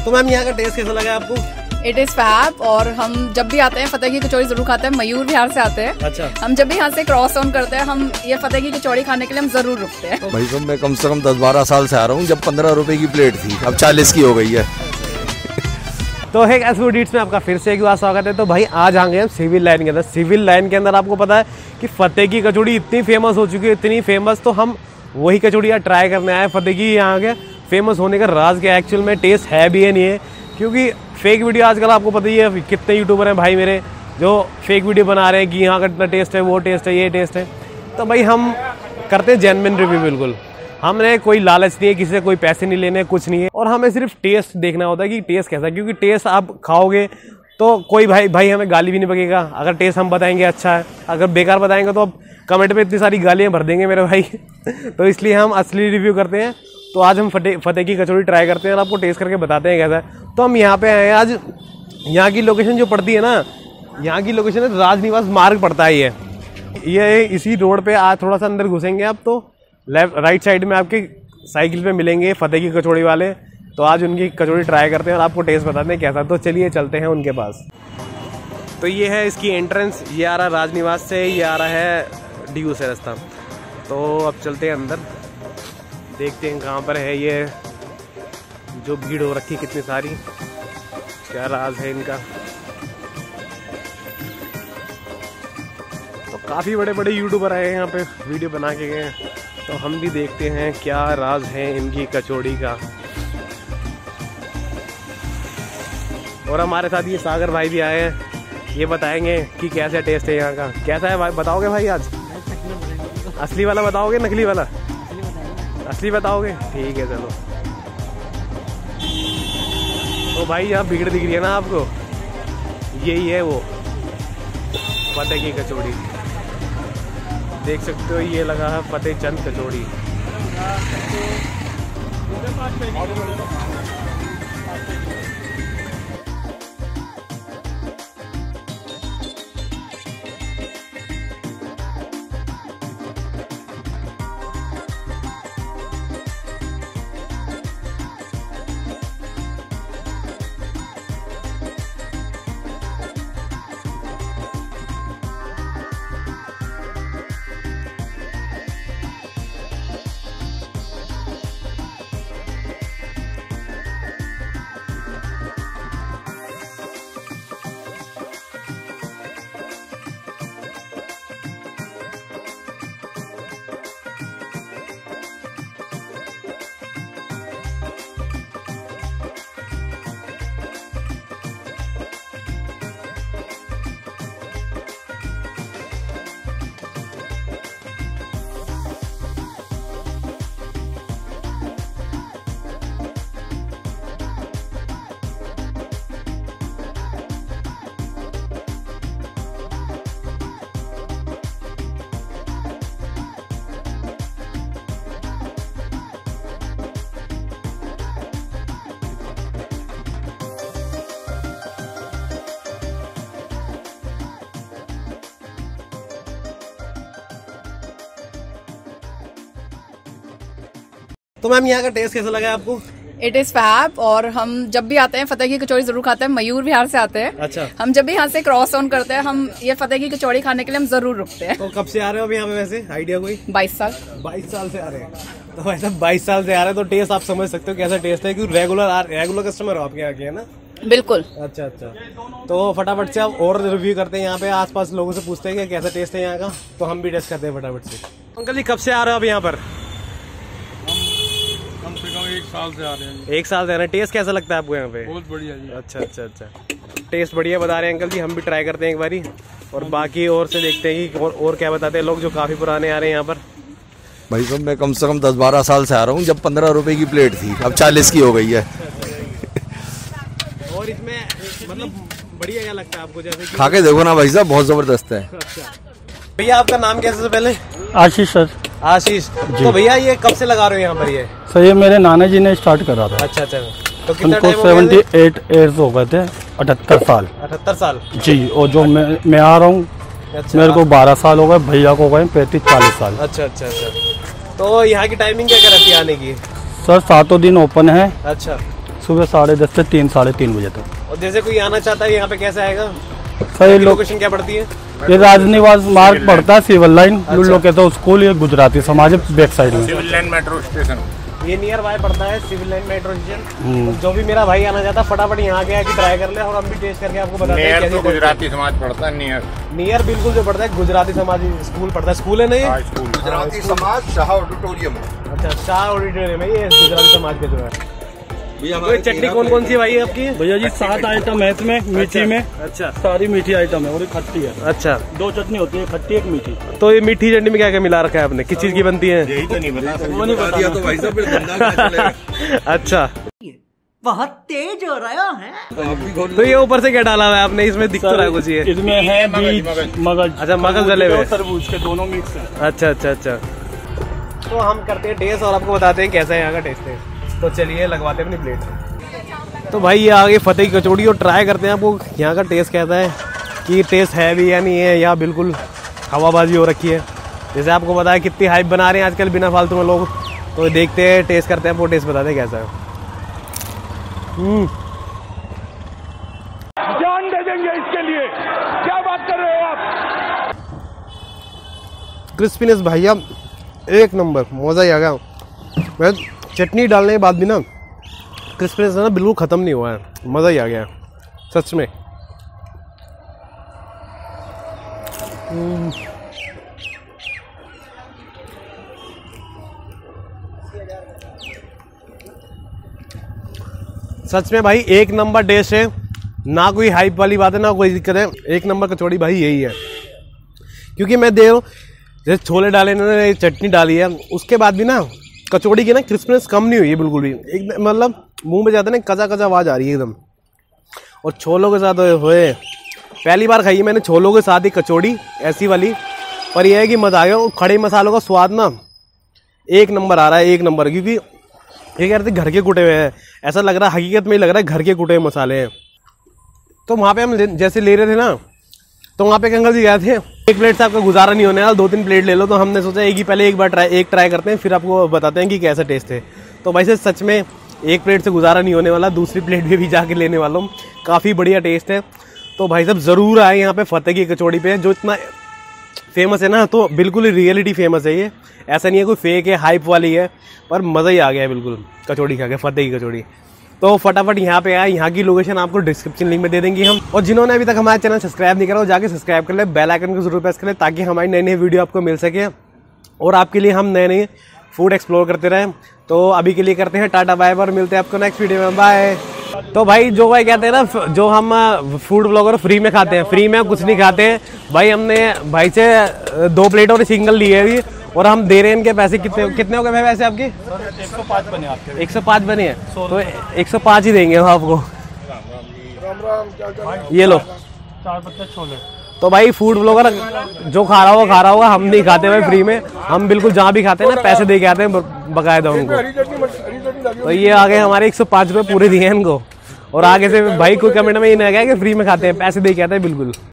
तो मैम यहाँ का टेस्ट कैसा लगा आपको? It is fab. और हम जब भी आते हैं फतेह की कचौड़ी जरूर खाते हैं। मयूर विहार से आते हैं। अच्छा। हम जब भी यहाँ से क्रॉस ऑन करते हैं हम ये फतेह की कचौड़ी खाने के लिए हम जरूर रुकते हैं। भाई साहब मैं कम से कम 10-12 साल से आ रहा हूँ, जब 15 रुपए की प्लेट थी अब 40 की हो गई है। तो है एस फूड ईट्स में आपका फिर से एक बार स्वागत है। तो भाई आज आ गए हम सिविल लाइन के अंदर। सिविल लाइन के अंदर आपको पता है कि फतेह की कचौड़ी इतनी फेमस हो चुकी है, इतनी फेमस, तो हम वही कचौड़ियाँ ट्राई करने आए। फतेह की यहाँ के फेमस होने का राज क्या एक्चुअल में टेस्ट है भी है नहीं है, क्योंकि फेक वीडियो आजकल आपको पता ही है कितने यूट्यूबर हैं भाई मेरे जो फेक वीडियो बना रहे हैं कि यहाँ का इतना टेस्ट है, वो टेस्ट है, ये टेस्ट है। तो भाई हम करते हैं जेन्युइन रिव्यू। बिल्कुल हमने कोई लालच नहीं है, किसी से कोई पैसे नहीं लेने, कुछ नहीं है, और हमें सिर्फ टेस्ट देखना होता है कि टेस्ट कैसा है। क्योंकि टेस्ट आप खाओगे तो कोई भाई हमें गाली भी नहीं बकेगा अगर टेस्ट हम बताएंगे अच्छा है। अगर बेकार बताएंगे तो अब कमेंट में इतनी सारी गालियाँ भर देंगे मेरे भाई। तो इसलिए हम असली रिव्यू करते हैं। तो आज हम फतेह की कचौड़ी ट्राई करते हैं और आपको टेस्ट करके बताते हैं कैसा है। तो हम यहाँ पे आए हैं आज। यहाँ की लोकेशन जो पड़ती है ना, यहाँ की लोकेशन है राजनिवास मार्ग पड़ता है ये इसी रोड पे आज थोड़ा सा अंदर घुसेंगे आप तो लेफ्ट राइट साइड में आपके साइकिल पे मिलेंगे फतेह की कचौड़ी वाले। तो आज उनकी कचौड़ी ट्राई करते हैं और आपको टेस्ट बताते हैं कैसा। तो चलिए चलते हैं उनके पास। तो ये है इसकी एंट्रेंस, ये आ रहा है राजनिवास से, ये आ रहा है DU से रास्ता। तो अब चलते हैं अंदर, देखते हैं कहाँ पर है ये जो भीड़ हो रखी कितनी सारी, क्या राज है इनका। तो काफ़ी बड़े बड़े यूट्यूबर आए हैं यहाँ पे वीडियो बना के गए हैं। तो हम भी देखते हैं क्या राज है इनकी कचौड़ी का। और हमारे साथ ये सागर भाई भी आए हैं, ये बताएंगे कि कैसा टेस्ट है यहाँ का। कैसा है भाई बताओगे भाई आज? असली वाला बताओगे नकली वाला? असली बताओगे, ठीक है चलो। तो भाई यहाँ भीड़ दिख रही है ना आपको, यही है वो फतेह की कचौड़ी। देख सकते हो ये लगा है फतेह चंद कचौड़ी। तो मैम यहाँ का टेस्ट कैसा लगा आपको? It is fab. और हम जब भी आते हैं फतेह की कचौड़ी जरूर खाते हैं। मयूर विहार से आते हैं। अच्छा। हम जब भी यहाँ से क्रॉस ऑन करते हैं हम ये फतेह की कचौड़ी खाने के लिए हम जरूर रुकते हैं। तो कब से आ रहे हो अभी यहाँ पे वैसे आइडिया कोई? 22 साल। 22 साल से आ रहे हैं। तो वैसे 22 साल से आ रहे हैं तो टेस्ट आप समझ सकते हो कैसा टेस्ट है, क्योंकि रेगुलर कस्टमर हो आपके यहाँ के, है ना? बिल्कुल। अच्छा अच्छा। तो फटाफट से आप और रिव्यू करते हैं यहाँ पे, आसपास लोगों से पूछते हैं कि कैसा टेस्ट है यहाँ का। तो हम भी टेस्ट करते हैं फटाफट से। अंकल जी कब से आ रहे हो आप यहाँ पर? कम से कम 1 साल से आ रहे हैं। 1 साल से आ रहे हैं। टेस्ट कैसा लगता है आपको यहाँ पे? बहुत बढ़िया जी। अच्छा अच्छा अच्छा, टेस्ट बढ़िया बता रहे हैं अंकल जी। हम भी ट्राई करते हैं एक बारी और बाकी और से देखते हैं कि और क्या बताते हैं लोग जो काफी पुराने आ रहे हैं यहाँ पर। भाई साहब मैं कम से कम 10-12 साल से आ रहा हूँ, जब 15 रुपए की प्लेट थी अब 40 की हो गई है। और इसमें मतलब बढ़िया क्या लगता है आपको? जैसे खा के देखो ना भाई साहब, बहुत जबरदस्त है। अच्छा भैया आपका नाम क्या है सबसे पहले? आशीष सर। आशीष। तो भैया ये कब से लगा रहे हो यहाँ पर ये? सर ये मेरे नाना जी ने स्टार्ट करा था। अच्छा अच्छा। तो कितना उनको टाइम हो गया? 78 ईयर्स हो गए थे। 78 साल। 78 साल जी। और जो मैं आ रहा हूँ, अच्छा। मेरे को 12 साल हो गए, भैया को गए 35-40 साल। अच्छा अच्छा अच्छा। तो यहाँ की टाइमिंग क्या रहती है आने की? सर 7 दिन ओपन है, अच्छा। सुबह 10:30 से 3 साढ़े 3 बजे तक। और जैसे कोई आना चाहता है यहाँ पे कैसे आएगा? सर ये लोकेशन क्या पड़ती है? ये राजनिवास मार्ग पड़ता है, सिविल लाइन लोकेशन स्कूल, ये गुजराती समाज बैक साइड में। सिविल लाइन मेट्रो स्टेशन ये नियर बाय पड़ता है, सिविल लाइन मेट्रो स्टेशन। जो भी मेरा भाई आना चाहता है फटाफट यहाँ के आके ट्राई कर ले, और हम भी टेस्ट करके आपको बताते हैं कैसी। गुजराती समाज पड़ता है नियर बिल्कुल जो पड़ता है गुजराती समाज स्कूल पड़ता है। स्कूल है नहीं? गुजराती समाज शाह ऑडिटोरियम। अच्छा, शाह ऑडिटोरियम है ये गुजराती समाज के जो है। तो चटनी कौन कौन सी भाई आपकी? भैया जी 7 आइटम है इसमें, मीठी में। अच्छा, सारी मीठी आइटम है और ये खट्टी है। अच्छा, 2 चटनी होती है, खट्टी एक मीठी। तो ये मीठी चटनी में क्या क्या मिला रखा है आपने? किस चीज की बनती है? यही तो नहीं बता वो नहीं बता तो भाई साहब फिर धंधा कैसे चलेगा? अच्छा, बहुत तेज हो रहा है। तो ये ऊपर से क्या डाला हुआ है आपने? इसमें दिख तो रहा है कुछ ये। इसमें है बीज, मगज। अच्छा, मगज डले हुए, तरबूज के दोनों मिक्स है। अच्छा अच्छा अच्छा। तो हम करते हैं टेस्ट और आपको बताते हैं कैसा है यहाँ का टेस्ट है। तो चलिए लगवाते हैं अपनी प्लेट। तो भाई ये आ गई फतेह की कचौड़ी और ट्राई करते हैं आपको यहाँ का टेस्ट कैसा है, कि टेस्ट है भी या नहीं है, या बिल्कुल हवाबाजी हो रखी है। जैसे आपको पता है कितनी हाइप बना रहे हैं आजकल बिना फालतू में लोग। तो देखते हैं, टेस्ट करते हैं, आपको टेस्ट बताते हैं कैसा है। जान दे देंगे इसके लिए, क्या बात कर रहे हो आप? क्रिस्पीनेस भैया एक नंबर, मज़ा ही आ गया। मैं चटनी डालने के बाद भी ना क्रिस्पीनेस ना बिल्कुल ख़त्म नहीं हुआ है, मज़ा ही आ गया सच में। सच में भाई एक नंबर टेस्ट है, ना कोई हाइप वाली बात है ना कोई दिक्कत है। एक नंबर कचौड़ी भाई यही है, क्योंकि मैं देख रहा हूँ जैसे छोले डाले इन्होंने, चटनी डाली है, उसके बाद भी ना कचौड़ी की ना क्रिस्पीनेस कम नहीं हुई है बिल्कुल भी। एक मतलब मुंह में जाता है ना कचा कचा आवाज़ आ रही है एकदम। और छोलों के साथ होए पहली बार खाई है मैंने छोलों के साथ ही कचौड़ी ऐसी वाली, पर यह है कि मज़ा आ गया। और खड़े मसालों का स्वाद ना एक नंबर आ रहा है, एक नंबर। क्योंकि ये कह रहे थे घर के कुटे हुए हैं, ऐसा लग रहा है, हकीकत में ही लग रहा है घर के कुटे हुए मसाले हैं। तो वहाँ पे हम जैसे ले रहे थे ना, तो वहाँ पे एक अंकल जी गए थे, एक प्लेट से आपका गुजारा नहीं होने वाला, 2-3 प्लेट ले लो। तो हमने सोचा एक ही पहले एक बार ट्राई करते हैं, फिर आपको बताते हैं कि कैसा टेस्ट है। तो वैसे सच में एक प्लेट से गुजारा नहीं होने वाला, दूसरी प्लेट भी जाके लेने वाला हूँ। काफ़ी बढ़िया टेस्ट है। तो भाई साहब ज़रूर आए यहाँ पे फतेह की कचौड़ी पे, जो इतना फेमस है ना, तो बिल्कुल रियलिटी फेमस है ये, ऐसा नहीं है कोई फेक है, हाइप वाली है, पर मज़ा ही आ गया है बिल्कुल कचौड़ी खा के, फतेह की कचौड़ी। तो फटाफट यहाँ पे आए, यहाँ की लोकेशन आपको डिस्क्रिप्शन लिंक में दे देंगे हम। और जिन्होंने अभी तक हमारा चैनल सब्सक्राइब नहीं करा वो जाके सब्सक्राइब कर ले, बेल आइकन को जरूर प्रेस कर ले, ताकि हमारी नई नई वीडियो आपको मिल सके और आपके लिए हम नए नए फूड एक्सप्लोर करते रहें। तो अभी के लिए करते हैं टाटा बाय बाय, और मिलते हैं आपको नेक्स्ट वीडियो में, बाय। तो भाई जो भाई कहते हैं ना, जो हम फूड ब्लॉगर फ्री में खाते हैं, फ्री में कुछ नहीं खाते हैं भाई। हमने भाई से 2 प्लेट और सिंगल लिए अभी, और हम दे रहे हैं इनके पैसे। कितने हो गए भाई वैसे आपके? 105 बने आपके। 105 बने हैं, तो 105 ही देंगे हम आपको। ये लो 4 पत्ते छोले। तो भाई फूड ब्लॉगर जो खा रहा होगा, हम नहीं खाते भाई फ्री में। हम बिल्कुल जहाँ भी खाते हैं ना पैसे दे के आते हैं बकायदा उनको। तो ये आगे हमारे 105 रुपये पूरे दिए हैं इनको। और आगे से भाई कोई कमेंट में ये नहीं गया कि फ्री में खाते हैं, पैसे दे के आते हैं बिल्कुल।